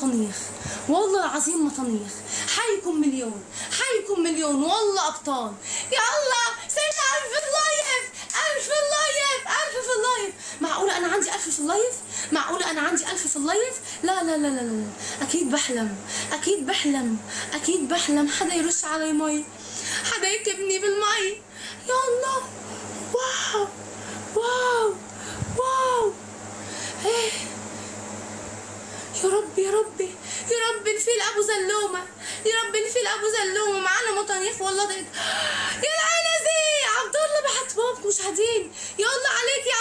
مطنيخ، والله العظيم مطنيخ. حيكم مليون، حيكم مليون، والله ابطال. يلا سيدنا 1000 في اللايف، 1000 في اللايف، 1000 في اللايف. معقولة أنا عندي 1000 في اللايف؟ معقولة أنا عندي 1000 في اللايف؟ لا لا لا لا لا، أكيد بحلم، أكيد بحلم، أكيد بحلم. حدا يرش علي مي، حدا يكبني بالمي. يا الله، واو واو واو. ايه يا ربي يا ربي يا ربي، الفيل ابو زلومه، يا ربي الفيل ابو زلومه معانا مطنيخ والله. يا العنزي عبد الله بحت بابك مشاهدين، يلا عليك يا